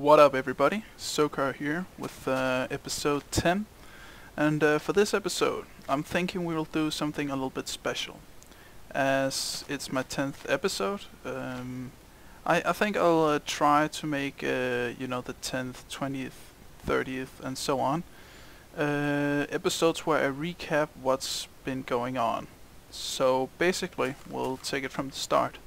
What up everybody, Sokar here with episode 10, and for this episode I'm thinking we will do something a little bit special. As it's my 10th episode, I think I'll try to make the 10th, 20th, 30th and so on episodes where I recap what's been going on. So basically we'll take it from the start.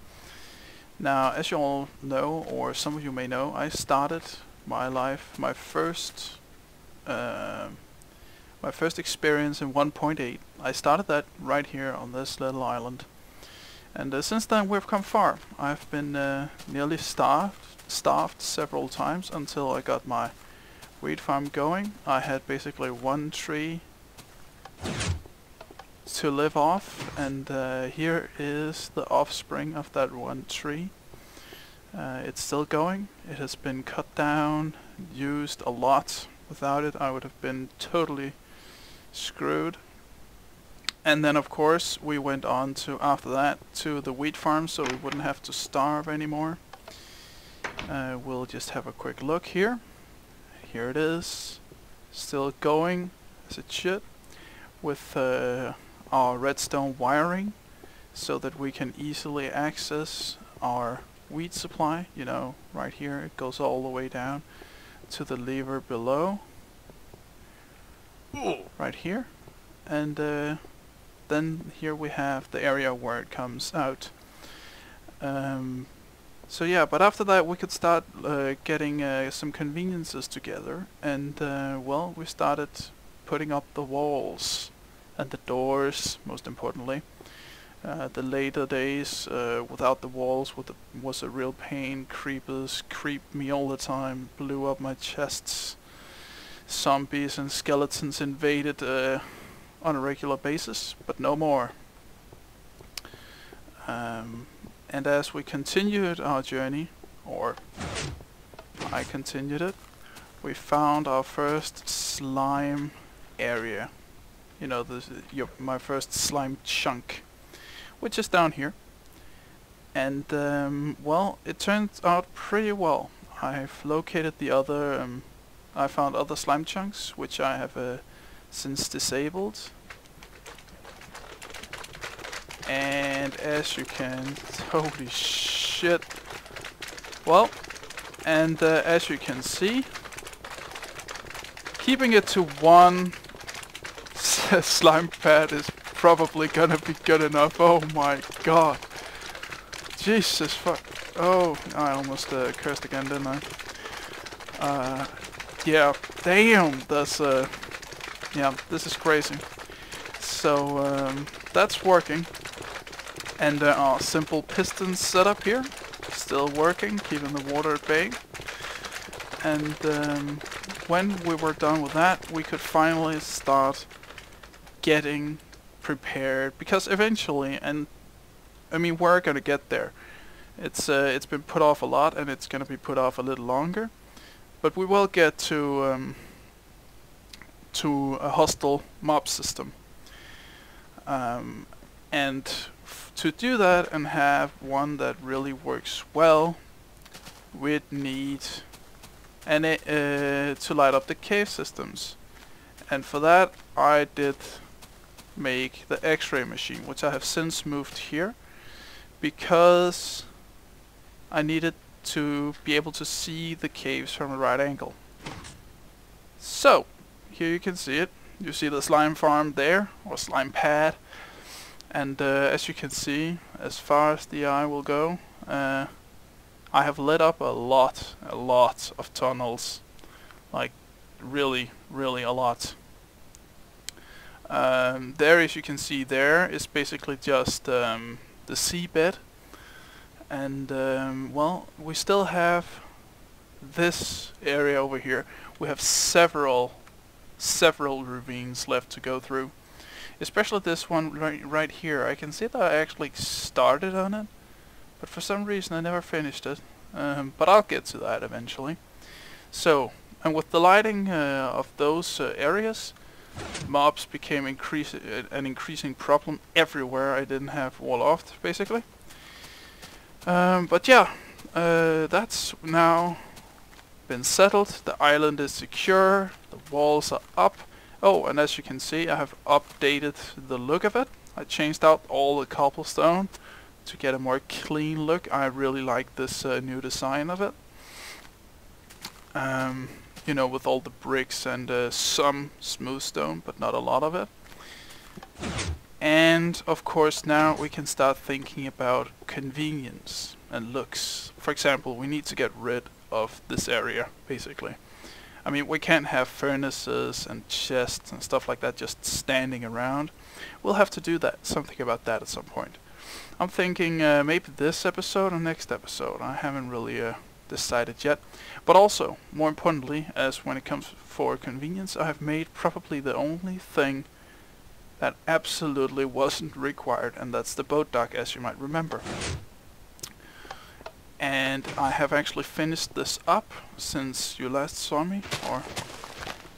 Now, as you all know, or some of you may know, I started my life, my first experience in 1.8. I started that right here on this little island, and since then we've come far. I've been nearly starved several times until I got my wheat farm going. I had basically one tree to live off, and here is the offspring of that one tree. It's still going. It has been cut down, used a lot. Without it I would have been totally screwed. And then of course we went on to, after that, to the wheat farm, so we wouldn't have to starve anymore. We'll just have a quick look here. Here it is, still going as it should, with our redstone wiring, so that we can easily access our wheat supply. You know, right here it goes all the way down to the lever below, right here, and then here we have the area where it comes out. So yeah, but after that we could start getting some conveniences together, and well, we started putting up the walls and the doors, most importantly. The later days without the walls was a real pain. Creepers creeped me all the time, blew up my chests. Zombies and skeletons invaded on a regular basis, but no more. And as we continued our journey, or I continued it, we found our first slime area. You know, my first slime chunk, which is down here. And well, it turned out pretty well. I've located the other, I found other slime chunks, which I have since disabled. And as you can, holy shit. Well, and as you can see, keeping it to one slime pad is probably gonna be good enough. Oh my god. Jesus fuck. Oh, I almost cursed again, didn't I? Yeah, damn, that's yeah, this is crazy. So, that's working. And our simple piston setup here, still working, keeping the water at bay. And when we were done with that, we could finally start getting prepared, because eventually, and I mean we're gonna get there. It's been put off a lot, and it's gonna be put off a little longer, but we will get to a hostile mob system. And to do that and have one that really works well, we'd need to light up the cave systems. And for that I did make the X-ray machine, which I have since moved here, because I needed to be able to see the caves from the right angle. So here you can see it. You see the slime farm there, or slime pad, and as you can see, as far as the eye will go, I have lit up a lot of tunnels, like really a lot. There, as you can see, there is basically just the seabed, and well, we still have this area over here. We have several ravines left to go through, especially this one right here. I can see that I actually started on it, but for some reason I never finished it, but I'll get to that eventually. So, and with the lighting of those areas, mobs became an increasing problem everywhere. I didn't have wall off, basically. But yeah, that's now been settled. The island is secure. The walls are up. Oh, and as you can see, I have updated the look of it. I changed out all the cobblestone to get a more clean look. I really like this new design of it. You know, with all the bricks and some smooth stone, but not a lot of it. And of course now we can start thinking about convenience and looks. For example, we need to get rid of this area, basically. I mean, we can't have furnaces and chests and stuff like that just standing around. We'll have to do that, something about that at some point. I'm thinking maybe this episode or next episode. I haven't really decided yet. But also, more importantly, as when it comes for convenience, I have made probably the only thing that absolutely wasn't required, and that's the boat dock, as you might remember. And I have actually finished this up since you last saw me, or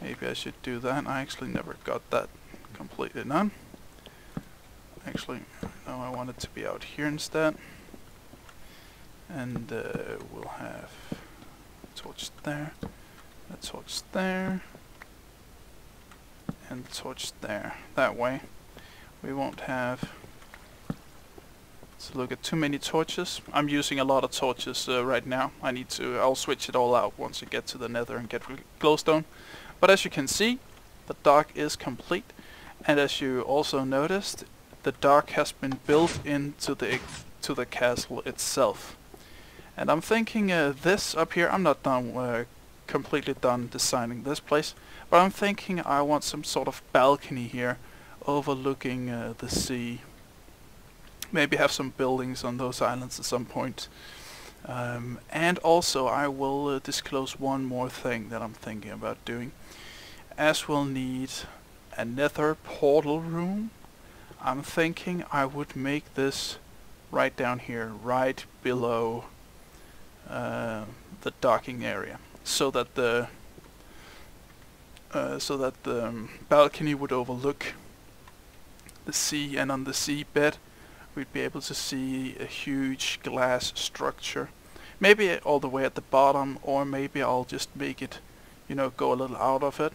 maybe I should do that. I actually never got that completely done. Actually, no, I want it to be out here instead. And we'll have a torch there, a torch there, and a torch there. That way we won't have to look at too many torches. I'm using a lot of torches right now. I'll switch it all out once I get to the nether and get glowstone. But as you can see, the dock is complete, and as you also noticed, the dock has been built into the castle itself. And I'm thinking this up here, I'm not done completely done designing this place, but I'm thinking I want some sort of balcony here overlooking the sea. Maybe have some buildings on those islands at some point. And also I will disclose one more thing that I'm thinking about doing. As we'll need a nether portal room, I'm thinking I would make this right down here, right below the docking area, so that the balcony would overlook the sea, and on the seabed we'd be able to see a huge glass structure, maybe all the way at the bottom, or maybe I'll just make it, you know, go a little out of it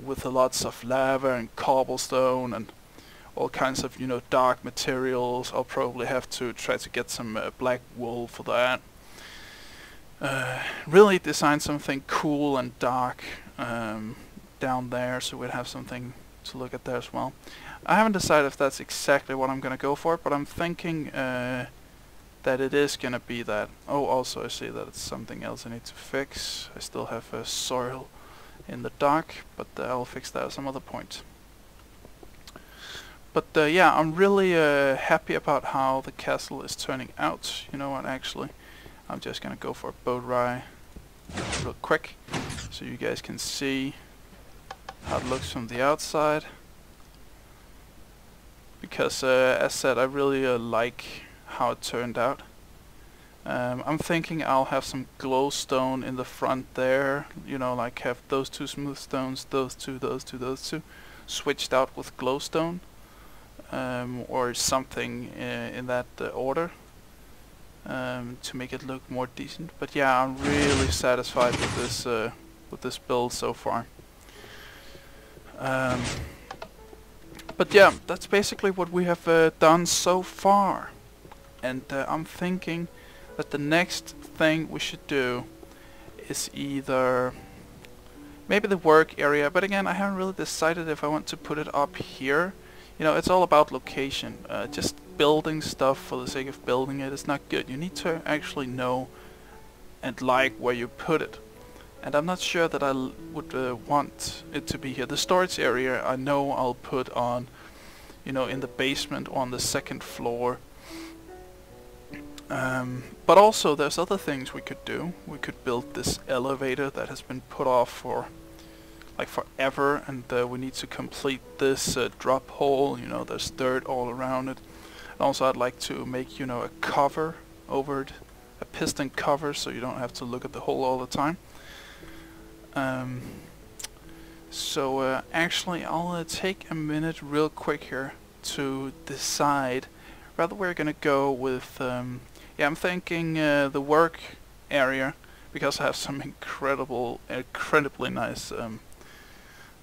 with lots of lava and cobblestone and all kinds of, you know, dark materials. I'll probably have to try to get some black wool for that. Really design something cool and dark down there, so we'd have something to look at there as well. I haven't decided if that's exactly what I'm gonna go for, but I'm thinking that it is gonna be that. Oh, also I see that it's something else I need to fix. I still have soil in the dock, but I'll fix that at some other point. But yeah, I'm really happy about how the castle is turning out. You know what, actually, I'm just gonna go for a boat ride real quick so you guys can see how it looks from the outside. Because as said, I really like how it turned out. I'm thinking I'll have some glowstone in the front there, you know, like have those two smooth stones, those two, switched out with glowstone. Or something in that order to make it look more decent. But yeah, I'm really satisfied with this build so far. But yeah, that's basically what we have done so far. And I'm thinking that the next thing we should do is either maybe the work area, but again, I haven't really decided if I want to put it up here. You know, it's all about location. Just building stuff for the sake of building it is not good. You need to actually know and like where you put it. And I'm not sure that I would want it to be here. The storage area I know I'll put on, you know, in the basement or on the second floor. But also there's other things we could do. We could build this elevator that has been put off for like forever, and we need to complete this drop hole. You know, there's dirt all around it. And also I'd like to make, you know, a cover over it, a piston cover, so you don't have to look at the hole all the time. So actually I'll take a minute real quick here to decide whether we're gonna go with yeah, I'm thinking the work area, because I have some incredibly nice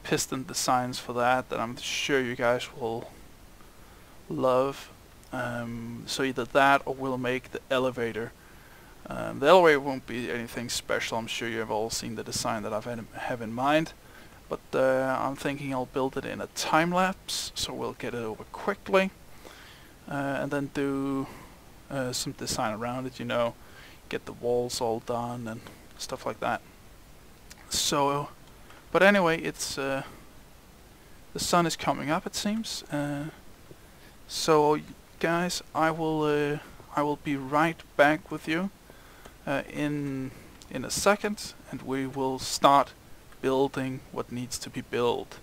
piston designs for that I'm sure you guys will love. So either that or we'll make the elevator. The elevator won't be anything special. I'm sure you have all seen the design that have in mind. But I'm thinking I'll build it in a time lapse, so we'll get it over quickly, and then do some design around it. You know, get the walls all done and stuff like that. So, but anyway, it's the sun is coming up. It seems. So, guys, I will be right back with you in a second, and we will start building what needs to be built.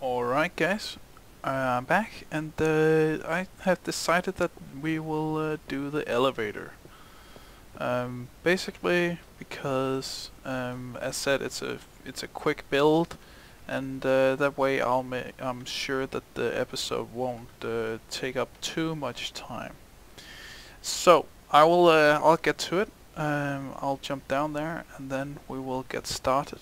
Alright guys, I'm back, and I have decided that we will do the elevator. Basically because, as said, it's a quick build, and that way I'm sure that the episode won't take up too much time. So I'll get to it. I'll jump down there, and then we will get started.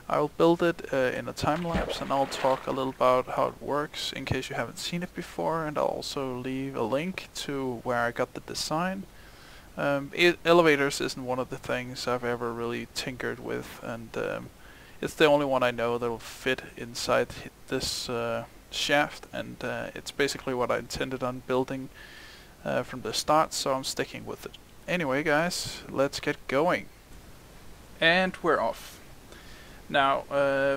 I'll build it in a time lapse, and I'll talk a little about how it works in case you haven't seen it before, and I'll also leave a link to where I got the design. Elevators isn't one of the things I've ever really tinkered with, and it's the only one I know that will fit inside this shaft, and it's basically what I intended on building from the start, so I'm sticking with it. Anyway guys, let's get going. And we're off. Now,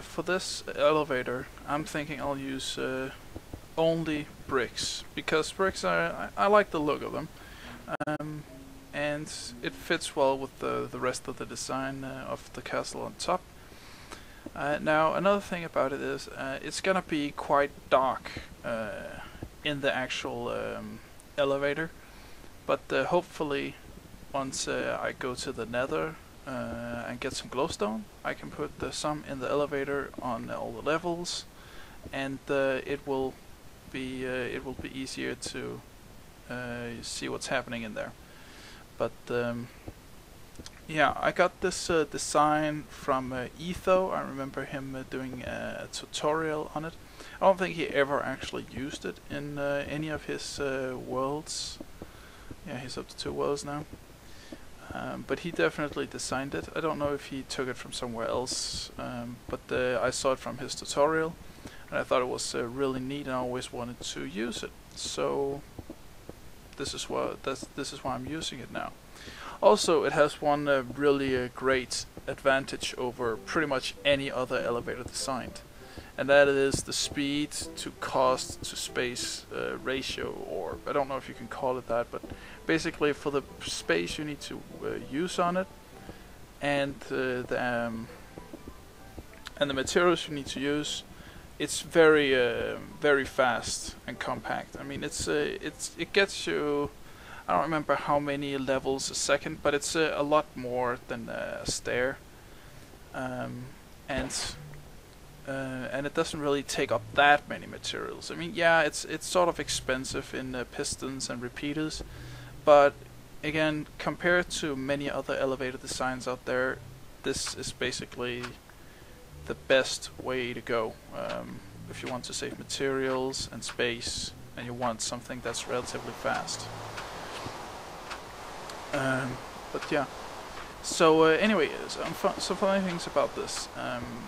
for this elevator, I'm thinking I'll use only bricks, because bricks I like the look of them, and it fits well with the rest of the design of the castle on top. Now, another thing about it is it's gonna be quite dark in the actual elevator, but hopefully once I go to the nether and get some glowstone, I can put some in the elevator on all the levels, and it will be easier to see what's happening in there. But yeah, I got this design from Etho. I remember him doing a tutorial on it. I don't think he ever actually used it in any of his worlds. Yeah, he's up to 2 worlds now. But he definitely designed it. I don't know if he took it from somewhere else, but I saw it from his tutorial, and I thought it was really neat, and I always wanted to use it. So this is why I'm using it now. Also, it has one really great advantage over pretty much any other elevator designed, and that is the speed to cost to space ratio, or I don't know if you can call it that, but basically for the space you need to use on it, and the materials you need to use, it's very fast and compact. I mean, it gets you, I don't remember how many levels a second, but it's a lot more than a stair, and it doesn't really take up that many materials. I mean, yeah, it's sort of expensive in pistons and repeaters, but again, compared to many other elevator designs out there, this is basically the best way to go if you want to save materials and space, and you want something that's relatively fast. But yeah. So anyway, some funny things about this.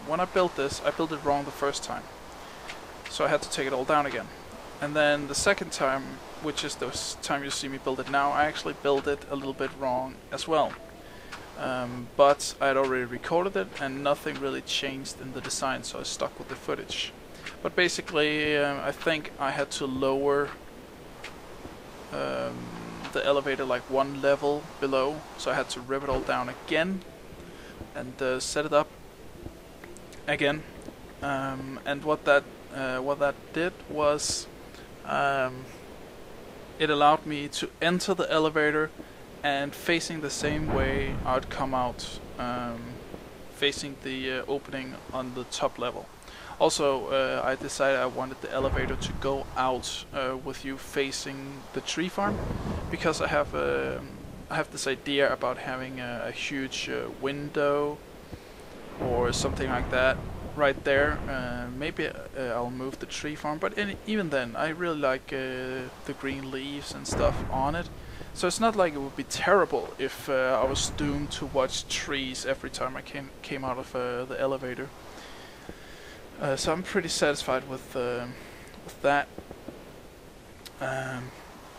When I built this, I built it wrong the first time, so I had to take it all down again. And then the second time, which is the time you see me build it now, I actually built it a little bit wrong as well. But I had already recorded it, and nothing really changed in the design, so I stuck with the footage. But basically, I think I had to lower the elevator like 1 level below, so I had to rip it all down again and set it up again. And what that did was it allowed me to enter the elevator and facing the same way I'd come out, facing the opening on the top level. Also, I decided I wanted the elevator to go out with you facing the tree farm, because I have I have this idea about having a huge window or something like that right there. Maybe I'll move the tree farm, but even then, I really like the green leaves and stuff on it. So it's not like it would be terrible if I was doomed to watch trees every time I came out of the elevator. So I'm pretty satisfied with that.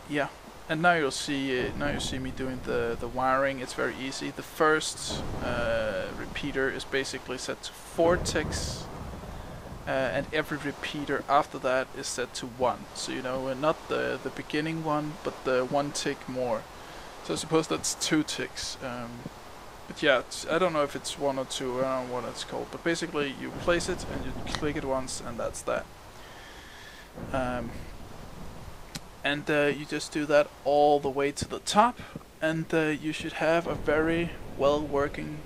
Yeah, and now you'll see me doing the wiring. It's very easy. The first repeater is basically set to 4 ticks, and every repeater after that is set to 1. So you know, not the beginning one, but the 1 tick more. So I suppose that's 2 ticks. But yeah, I don't know if it's 1 or 2. I don't know what it's called. But basically, you place it and you click it once, and that's that. And you just do that all the way to the top, and you should have a very well working,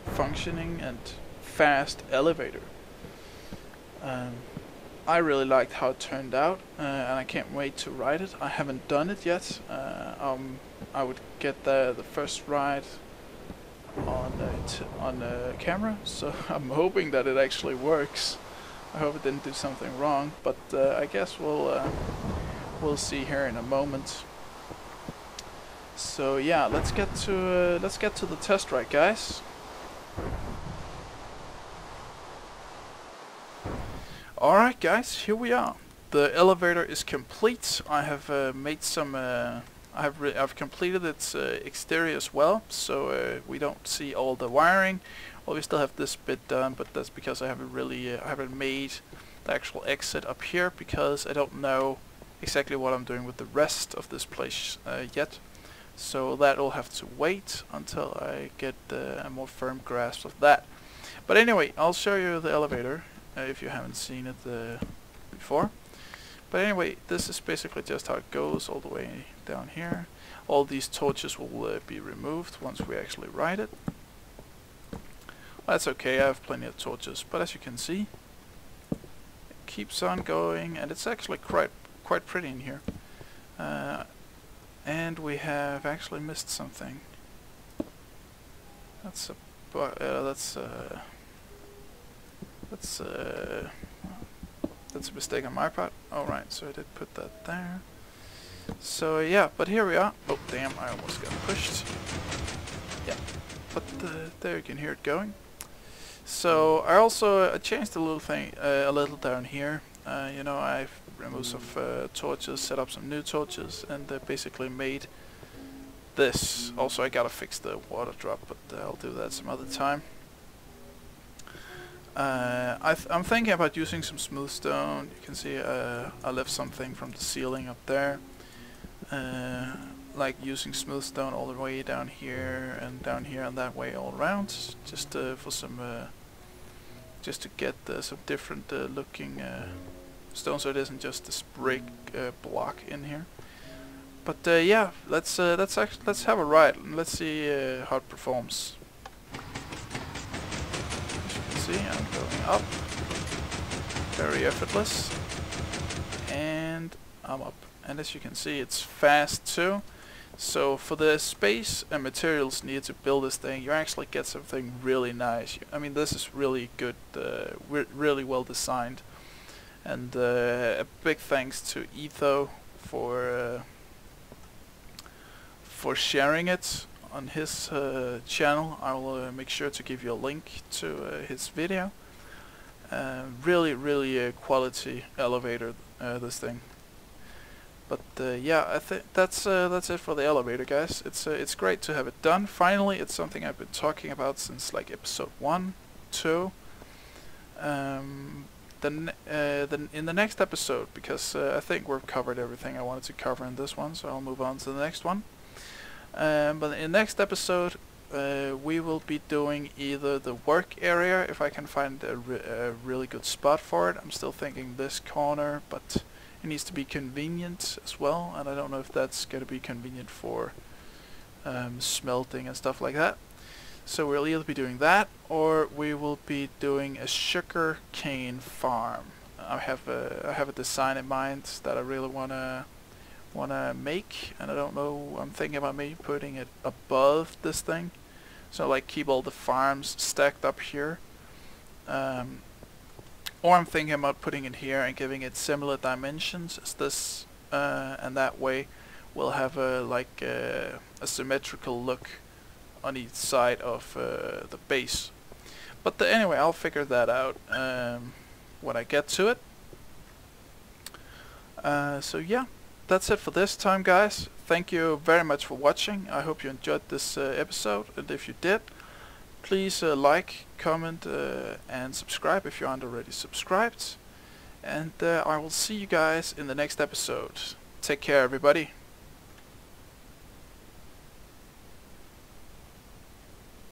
functioning and fast elevator. I really liked how it turned out, and I can't wait to ride it. I haven't done it yet. I would get the first ride on camera, so I'm hoping that it actually works. I hope it didn't do something wrong, but I guess we'll see here in a moment. So yeah, let's get to the test ride, guys. Alright guys, here we are. The elevator is complete. I have made some I've completed its exterior as well, so we don't see all the wiring. Well, we still have this bit done, but that's because I haven't made the actual exit up here, because I don't know exactly what I'm doing with the rest of this place yet. So that will have to wait until I get a more firm grasp of that. But anyway, I'll show you the elevator if you haven't seen it before. But anyway, this is basically just how it goes all the way down here. All these torches will be removed once we actually ride it. That's okay, I have plenty of torches, but as you can see, it keeps on going, and it's actually quite pretty in here. And we have actually missed something. That's a mistake on my part. Alright, so I did put that there. So yeah, but here we are. Oh damn, I almost got pushed. Yeah, but there you can hear it going. So I also changed a little thing, a little down here. You know, I've removed some torches, set up some new torches, and basically made this. Also, I gotta fix the water drop, but I'll do that some other time. I'm thinking about using some smooth stone. You can see I left something from the ceiling up there. Like using smooth stone all the way down here and that way all around, just for some, just to get some different looking stone, so it isn't just this brick block in here. But yeah, let's have a ride and let's see how it performs. As you can see, I'm going up, very effortless, and I'm up. And as you can see, it's fast too. So for the space and materials needed to build this thing, you actually get something really nice. I mean, this is really good, really well designed. And a big thanks to Etho for sharing it on his channel. I will make sure to give you a link to his video. Really a quality elevator, this thing. But yeah, I think that's it for the elevator, guys. It's great to have it done. Finally, it's something I've been talking about since like episode 1, 2. Then in the next episode, because I think we've covered everything I wanted to cover in this one, so I'll move on to the next one. But in the next episode, we will be doing either the work area, if I can find a really good spot for it. I'm still thinking this corner, but it needs to be convenient as well, and I don't know if that's going to be convenient for smelting and stuff like that. So we'll either be doing that, or we will be doing a sugar cane farm. I have a design in mind that I really wanna wanna make, and I don't know, I'm thinking about maybe putting it above this thing, so like keep all the farms stacked up here, or I'm thinking about putting it here and giving it similar dimensions as this, and that way we'll have a symmetrical look on each side of the base. But anyway, I'll figure that out when I get to it. So yeah, that's it for this time, guys. Thank you very much for watching. I hope you enjoyed this episode, and if you did, please like, comment, and subscribe if you aren't already subscribed. And I will see you guys in the next episode. Take care, everybody.